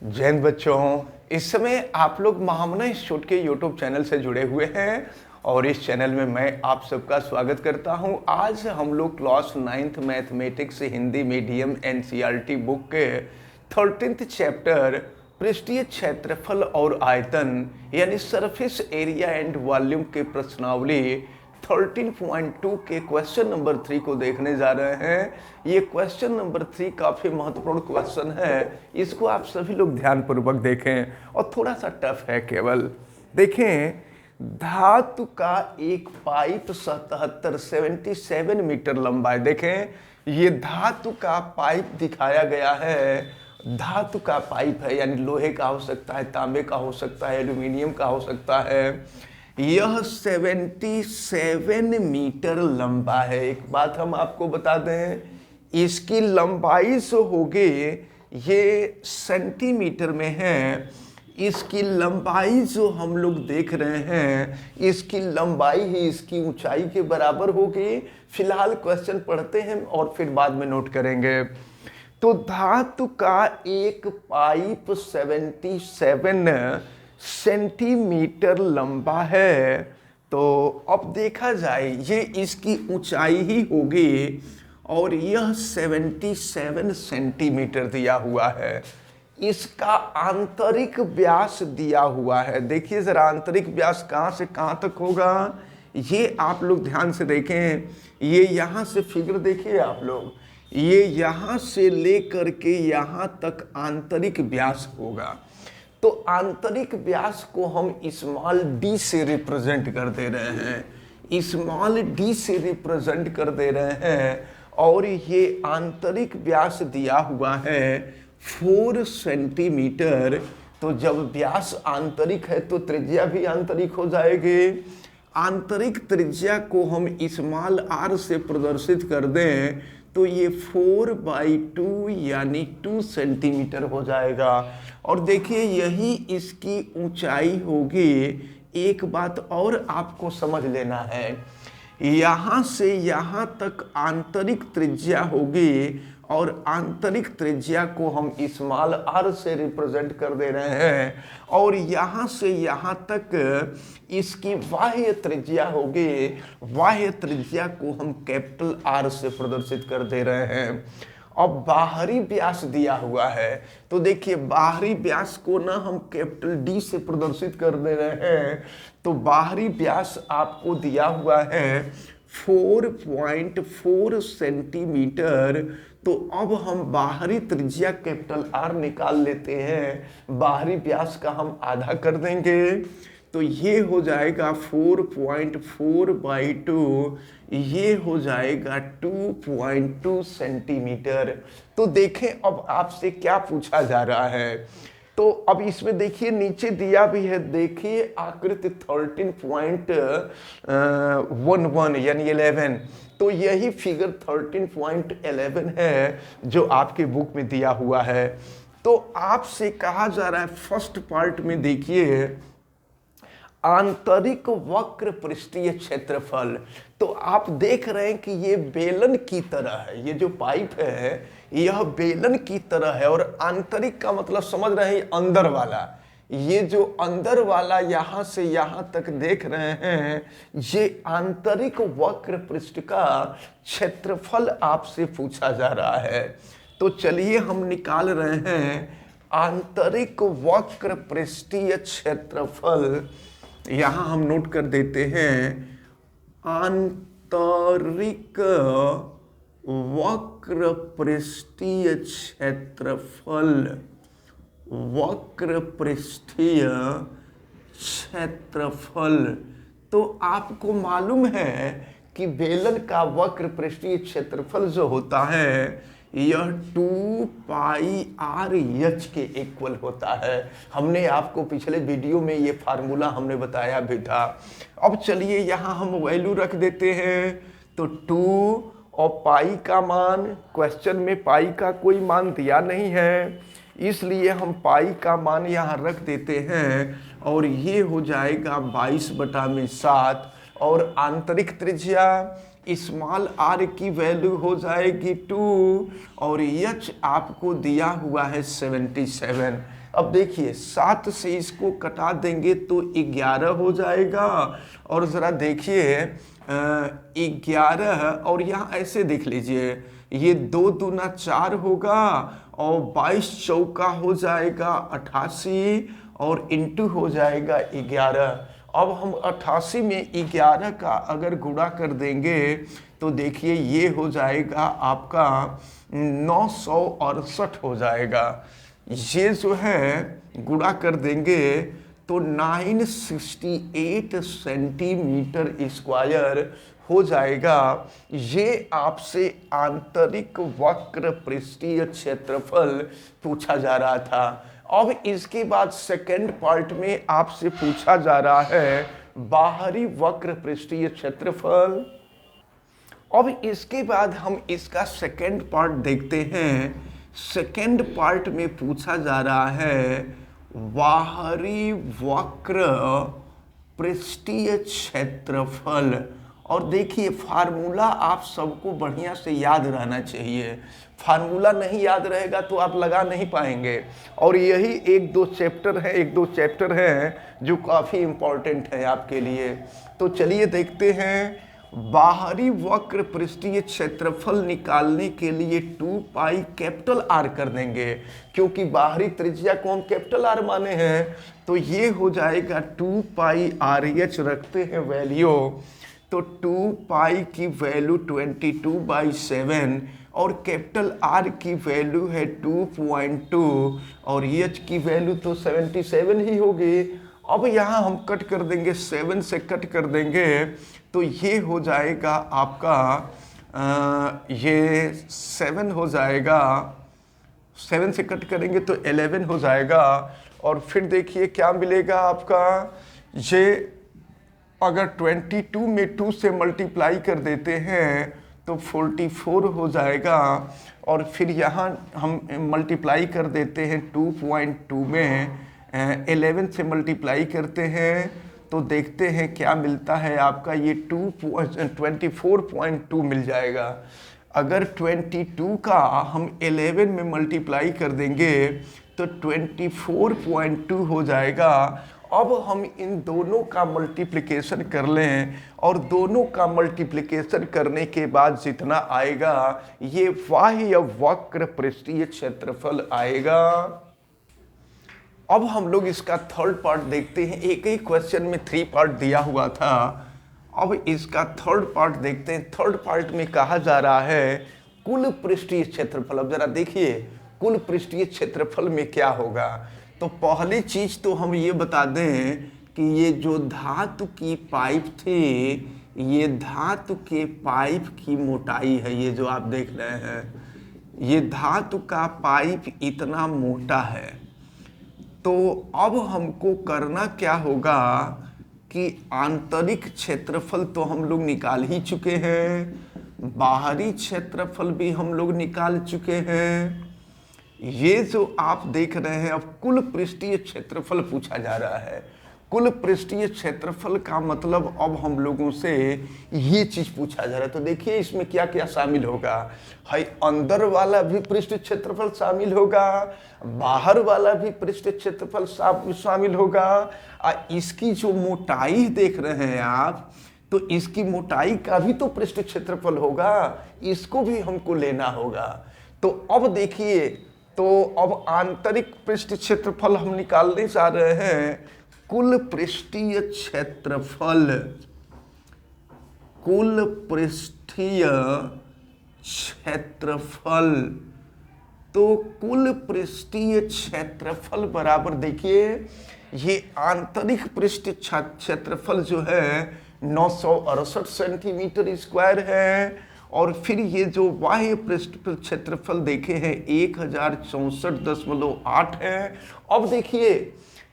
जय हिंद बच्चों। इस समय आप लोग महामना इंस्टीट्यूट के यूट्यूब चैनल से जुड़े हुए हैं और इस चैनल में मैं आप सबका स्वागत करता हूं। आज हम लोग class 9th mathematics Hindi medium NCERT book के 13th चैप्टर पृष्ठीय क्षेत्रफल और आयतन यानी सरफेस एरिया एंड वॉल्यूम के प्रश्नावली 13.2 के क्वेश्चन नंबर 3 को देखने जा रहे हैं। ये क्वेश्चन नंबर 3 काफी महत्वपूर्ण क्वेश्चन है, इसको आप सभी लोग ध्यानपूर्वक देखें और थोड़ा सा टफ है केवल। देखें, धातु का एक पाइप 77 मीटर लंबा है। देखें, ये धातु का पाइप दिखाया गया है। धातु का पाइप है यानी लोहे का हो सकता है, तांबे का हो सकता है, एल्यूमिनियम का हो सकता है। यह 77 मीटर लंबा है। एक बात हम आपको बता दें, इसकी लंबाई जो होगी ये सेंटीमीटर में है। इसकी लंबाई जो हम लोग देख रहे हैं, इसकी लंबाई ही इसकी ऊंचाई के बराबर होगी। फिलहाल क्वेश्चन पढ़ते हैं और फिर बाद में नोट करेंगे। तो धातु का एक पाइप 77 सेंटीमीटर लंबा है। तो अब देखा जाए, ये इसकी ऊंचाई ही होगी और यह 77 सेंटीमीटर दिया हुआ है। इसका आंतरिक व्यास दिया हुआ है। देखिए जरा, आंतरिक व्यास कहाँ से कहाँ तक होगा, ये आप लोग ध्यान से देखें। ये यहाँ से फिगर देखिए आप लोग, ये यहाँ से लेकर के यहाँ तक आंतरिक व्यास होगा। तो आंतरिक व्यास को हम स्मॉल डी से रिप्रेजेंट कर दे रहे हैं, स्मॉल डी से रिप्रेजेंट कर दे रहे हैं। और ये आंतरिक व्यास दिया हुआ है 4 सेंटीमीटर। तो जब व्यास आंतरिक है तो त्रिज्या भी आंतरिक हो जाएगी। आंतरिक त्रिज्या को हम स्मॉल आर से प्रदर्शित कर दें तो ये 4/2 यानी 2 सेंटीमीटर हो जाएगा। और देखिए, यही इसकी ऊंचाई होगी। एक बात और आपको समझ लेना है, यहाँ से यहाँ तक आंतरिक त्रिज्या होगी और आंतरिक त्रिज्या को हम स्मॉल आर से रिप्रेजेंट कर दे रहे हैं। और यहाँ से यहाँ तक इसकी बाह्य त्रिज्या होगी, बाह्य त्रिज्या को हम कैपिटल आर से प्रदर्शित कर दे रहे हैं। अब बाहरी व्यास दिया हुआ है, तो देखिए बाहरी व्यास को ना हम कैपिटल डी से प्रदर्शित कर दे रहे हैं। तो बाहरी व्यास आपको दिया हुआ है 4.4 सेंटीमीटर। तो अब हम बाहरी त्रिज्या कैपिटल आर निकाल लेते हैं। बाहरी व्यास का हम आधा कर देंगे तो ये हो जाएगा 4.4/2, ये हो जाएगा 2.2 सेंटीमीटर। तो देखें अब आपसे क्या पूछा जा रहा है। तो अब इसमें देखिए नीचे दिया भी है, देखिए आकृति 13.11 यानी 11। तो यही फिगर 13.11 है जो आपके बुक में दिया हुआ है। तो आपसे कहा जा रहा है फर्स्ट पार्ट में, देखिए आंतरिक वक्र पृष्ठीय क्षेत्रफल। तो आप देख रहे हैं कि ये बेलन की तरह है, ये जो पाइप है यह बेलन की तरह है। और आंतरिक का मतलब समझ रहे हैं, अंदर वाला। ये जो अंदर वाला यहाँ से यहाँ तक देख रहे हैं, ये आंतरिक वक्र पृष्ठ का क्षेत्रफल आपसे पूछा जा रहा है। तो चलिए हम निकाल रहे हैं आंतरिक वक्र पृष्ठीय क्षेत्रफल। यहाँ हम नोट कर देते हैं आंतरिक वक्र पृष्ठीय क्षेत्रफल, वक्र पृष्ठीय क्षेत्रफल। तो आपको मालूम है कि बेलन का वक्र पृष्ठीय क्षेत्रफल जो होता है यह 2πr/h के इक्वल होता है। हमने आपको पिछले वीडियो में ये फार्मूला हमने बताया भी था। अब चलिए यहाँ हम वैल्यू रख देते हैं। तो 2 और पाई का मान, क्वेश्चन में पाई का कोई मान दिया नहीं है, इसलिए हम पाई का मान यहाँ रख देते हैं। और ये हो जाएगा 22/7। और आंतरिक त्रिज्या स्मॉल आर की वैल्यू हो जाएगी 2 और एच आपको दिया हुआ है 77। अब देखिए 7 से इसको कटा देंगे तो 11 हो जाएगा। और ज़रा देखिए 11, और यहाँ ऐसे देख लीजिए, ये 2 दूना 4 होगा और 22 चौका हो जाएगा 88 और इंटू हो जाएगा 11। अब हम 88 में 11 का अगर गुणा कर देंगे तो देखिए ये हो जाएगा आपका 968 हो जाएगा। ये जो है गुणा कर देंगे तो 968 सेंटीमीटर स्क्वायर हो जाएगा। ये आपसे आंतरिक वक्र पृष्ठीय क्षेत्रफल पूछा जा रहा था। अब इसके बाद सेकंड पार्ट में आपसे पूछा जा रहा है बाहरी वक्र पृष्ठीय क्षेत्रफल। अब इसके बाद हम इसका सेकंड पार्ट देखते हैं। सेकंड पार्ट में पूछा जा रहा है बाहरी वक्र पृष्ठीय क्षेत्रफल। और देखिए फार्मूला आप सबको बढ़िया से याद रहना चाहिए। फार्मूला नहीं याद रहेगा तो आप लगा नहीं पाएंगे। और यही एक दो चैप्टर हैं जो काफ़ी इम्पोर्टेंट है आपके लिए। तो चलिए देखते हैं। बाहरी वक्र पृष्ठीय क्षेत्रफल निकालने के लिए 2 पाई कैपिटल आर कर देंगे, क्योंकि बाहरी त्रिज्या को हम कैपिटल आर माने हैं। तो ये हो जाएगा 2 पाई आर एच रखते हैं वैल्यू। तो 2 पाई की वैल्यू 22/7 और कैपिटल आर की वैल्यू है 2.2 और एच की वैल्यू तो 77 ही होगी। अब यहाँ हम कट कर देंगे, 7 से कट कर देंगे तो ये हो जाएगा आपका ये 7 हो जाएगा। 7 से कट करेंगे तो 11 हो जाएगा। और फिर देखिए क्या मिलेगा आपका, ये अगर 22 में 2 से मल्टीप्लाई कर देते हैं तो 44 हो जाएगा। और फिर यहाँ हम मल्टीप्लाई कर देते हैं 2.2 में 11 से मल्टीप्लाई करते हैं तो देखते हैं क्या मिलता है आपका, ये 24.2 मिल जाएगा। अगर 22 का हम 11 में मल्टीप्लाई कर देंगे तो 24.2 हो जाएगा। अब हम इन दोनों का मल्टीप्लिकेशन कर लें और दोनों का मल्टीप्लिकेशन करने के बाद जितना आएगा ये बाह्य वक्र पृष्ठीय क्षेत्रफल आएगा। अब हम लोग इसका थर्ड पार्ट देखते हैं। एक ही क्वेश्चन में 3 पार्ट दिया हुआ था। अब इसका थर्ड पार्ट देखते हैं। थर्ड पार्ट में कहा जा रहा है कुल पृष्ठीय क्षेत्रफल। अब जरा देखिए कुल पृष्ठीय क्षेत्रफल में क्या होगा। तो पहली चीज तो हम ये बता दें कि ये जो धातु की पाइप थी, ये धातु के पाइप की मोटाई है। ये जो आप देख रहे हैं ये धातु का पाइप इतना मोटा है। तो अब हमको करना क्या होगा कि आंतरिक क्षेत्रफल तो हम लोग निकाल ही चुके हैं, बाहरी क्षेत्रफल भी हम लोग निकाल चुके हैं। ये जो आप देख रहे हैं अब कुल पृष्ठीय क्षेत्रफल पूछा जा रहा है। कुल पृष्ठीय क्षेत्रफल का मतलब अब हम लोगों से ये चीज पूछा जा रहा है। तो देखिए इसमें क्या क्या शामिल होगा। है अंदर वाला भी पृष्ठ क्षेत्रफल शामिल होगा, बाहर वाला भी पृष्ठ क्षेत्रफल शामिल होगा। इसकी जो मोटाई देख रहे हैं आप, तो इसकी मोटाई का भी तो पृष्ठ क्षेत्रफल होगा, इसको भी हमको लेना होगा। तो अब देखिए, तो अब आंतरिक पृष्ठ क्षेत्रफल हम निकालने जा रहे हैं। कुल पृष्ठीय क्षेत्रफल, कुल पृष्ठीय क्षेत्रफल, तो कुल पृष्ठीय क्षेत्रफल बराबर देखिए ये आंतरिक पृष्ठ क्षेत्रफल जो है 968 सेंटीमीटर स्क्वायर है। और फिर ये जो बाह्य पृष्ठ क्षेत्रफल देखे हैं 1064.8 है। अब देखिए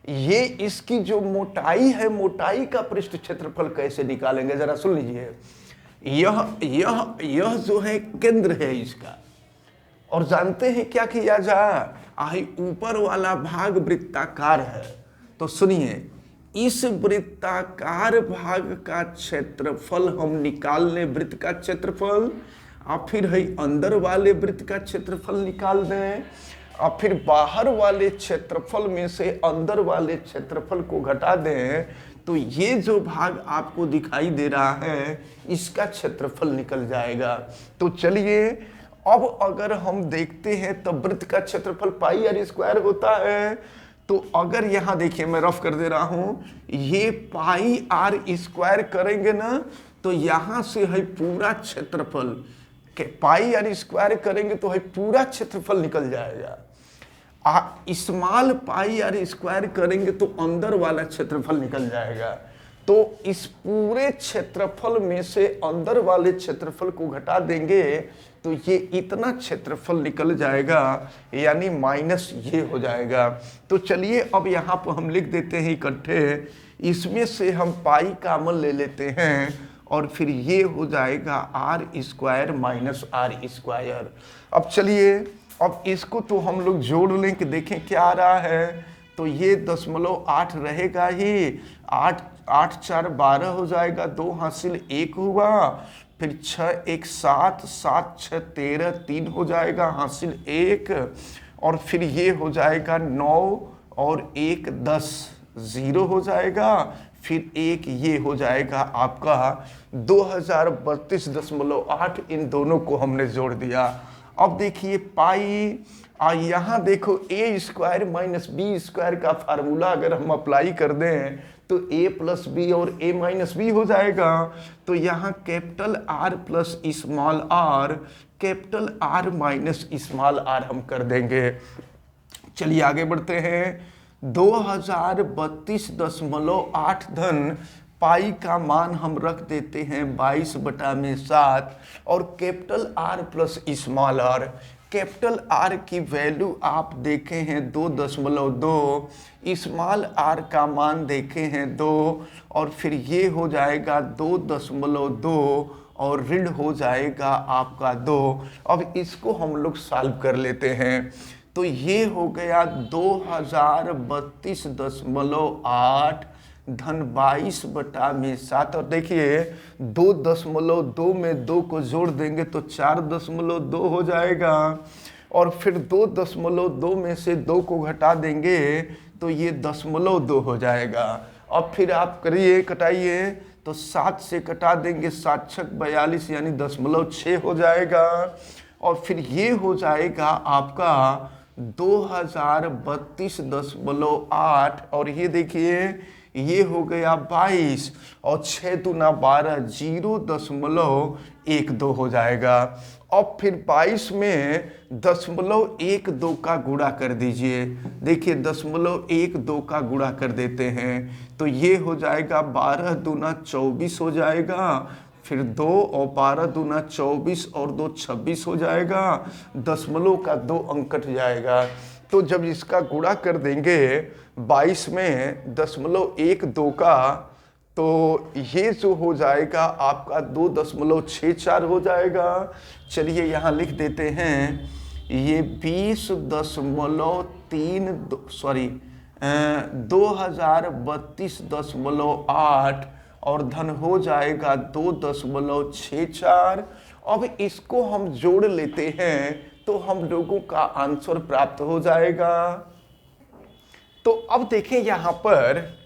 ये इसकी जो मोटाई है, मोटाई का पृष्ठ क्षेत्रफल कैसे निकालेंगे जरा सुन लीजिए। यह जो है केंद्र है इसका, और जानते हैं क्या किया जाए, ऊपर वाला भाग वृत्ताकार है। तो सुनिए इस वृत्ताकार भाग का क्षेत्रफल हम निकाल लें, वृत्त का क्षेत्रफल, और फिर है अंदर वाले वृत्त का क्षेत्रफल निकाल दें। और फिर बाहर वाले क्षेत्रफल में से अंदर वाले क्षेत्रफल को घटा दें तो ये जो भाग आपको दिखाई दे रहा है इसका क्षेत्रफल निकल जाएगा। तो चलिए अब अगर हम देखते हैं तो वृत्त का क्षेत्रफल पाई आर स्क्वायर होता है। तो अगर यहां देखिए मैं रफ कर दे रहा हूं, ये पाई आर स्क्वायर करेंगे ना तो यहां से है पूरा क्षेत्रफल के पाई आर स्क्वायर करेंगे तो है पूरा क्षेत्रफल निकल जाएगा। स्मॉल पाई आर स्क्वायर करेंगे तो अंदर वाला क्षेत्रफल निकल जाएगा। तो इस पूरे क्षेत्रफल में से अंदर वाले क्षेत्रफल को घटा देंगे तो ये इतना क्षेत्रफल निकल जाएगा, यानी माइनस ये हो जाएगा। तो चलिए अब यहाँ पर हम लिख देते हैं इकट्ठे, इसमें से हम पाई कॉमन ले लेते हैं और फिर ये हो जाएगा R square minus R square. अब चलिए अब इसको तो हम लोग जोड़ लें कि देखें क्या आ रहा है। तो ये 0.8 रहेगा ही, 8 8 4 12 हो जाएगा, 2 हासिल 1 हुआ, फिर 6 1 7 7 6 13 3 हो जाएगा हासिल 1, और फिर ये हो जाएगा 9 और 1 10 0 हो जाएगा, फिर 1 ये हो जाएगा आपका 2032.8। इन दोनों को हमने जोड़ दिया। अब देखिए पाई यहाँ देखो ए स्क्वायर माइनस बी स्क्वायर का फार्मूला अगर हम अप्लाई कर दें तो a प्लस बी और a माइनस बी हो जाएगा। तो यहाँ capital R plus small r, capital R minus small r हम कर देंगे। चलिए आगे बढ़ते हैं। 2032.8 धन पाई का मान हम रख देते हैं 22/7 और capital R plus small r। Capital R की वैल्यू आप देखे हैं 2.2, स्मॉल r का मान देखे हैं 2, और फिर ये हो जाएगा 2.2 और ऋण हो जाएगा आपका 2। अब इसको हम लोग सॉल्व कर लेते हैं। तो ये हो गया 2032.8 धन 22/7, और देखिए 2.2 में 2 को जोड़ देंगे तो 4.2 हो जाएगा, और फिर 2.2 में से 2 को घटा देंगे तो ये 0.2 हो जाएगा। अब फिर आप करिए कटाइए तो 7 से कटा देंगे, 7 6 42 यानी 0.6 हो जाएगा, और फिर ये हो जाएगा आपका 2032.8, और ये देखिए ये हो गया 22 और 6 दूना 12 0.12 हो जाएगा। अब फिर 22 में 0.12 का गुणा कर दीजिए। देखिए 0.12 का गुणा कर देते हैं तो ये हो जाएगा 12 दूना 24 हो जाएगा, फिर 2 और 12 दूना 24 और 2 26 हो जाएगा, दशमलव का 2 अंक कट जाएगा। तो जब इसका गुणा कर देंगे 22 में 0.12 का, तो ये जो हो जाएगा आपका 2.64 हो जाएगा। चलिए यहाँ लिख देते हैं, ये 2032.8 और धन हो जाएगा 2.64। अब इसको हम जोड़ लेते हैं तो हम लोगों का आंसर प्राप्त हो जाएगा। तो अब देखें यहाँ पर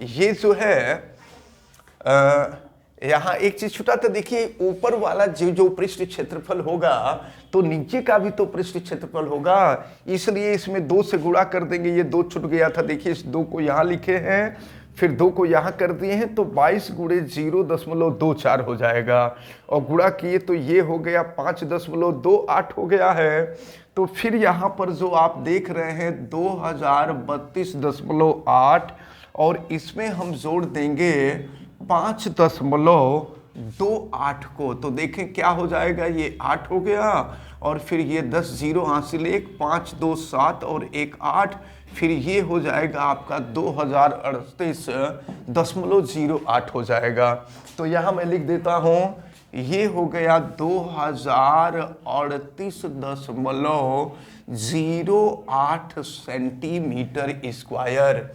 ये जो है यहाँ एक चीज छूटा, तो देखिए ऊपर वाला जो पृष्ठ क्षेत्रफल होगा तो नीचे का भी तो पृष्ठ क्षेत्रफल होगा, इसलिए इसमें 2 से गुणा कर देंगे। ये 2 छूट गया था, देखिए इस 2 को यहाँ लिखे हैं, फिर 2 को यहाँ कर दिए हैं, तो 22 गुणे 0.24 हो जाएगा, और गुणा किए तो ये हो गया 5.28 हो गया है। तो फिर यहाँ पर जो आप देख रहे हैं 2032.8 और इसमें हम जोड़ देंगे 5.28 को, तो देखें क्या हो जाएगा, ये 8 हो गया, और फिर ये 10 0 हासिल 1 5 2 7 और 1 8, फिर ये हो जाएगा आपका 2038.08 हो जाएगा। तो यहाँ मैं लिख देता हूँ, ये हो गया 2038.08 सेंटीमीटर स्क्वायर।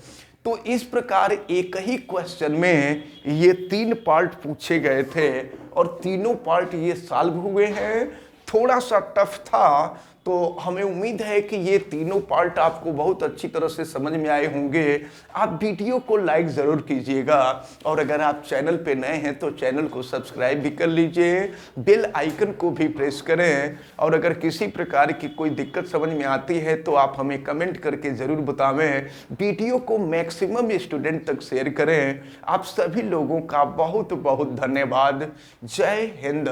तो इस प्रकार एक ही क्वेश्चन में ये 3 पार्ट पूछे गए थे और तीनों पार्ट ये सॉल्व हुए हैं। थोड़ा सा टफ था, तो हमें उम्मीद है कि ये तीनों पार्ट आपको बहुत अच्छी तरह से समझ में आए होंगे। आप वीडियो को लाइक ज़रूर कीजिएगा, और अगर आप चैनल पे नए हैं तो चैनल को सब्सक्राइब भी कर लीजिए, बेल आइकन को भी प्रेस करें। और अगर किसी प्रकार की कोई दिक्कत समझ में आती है तो आप हमें कमेंट करके ज़रूर बतावें। वीडियो को मैक्सिमम स्टूडेंट तक शेयर करें। आप सभी लोगों का बहुत बहुत धन्यवाद। जय हिंद।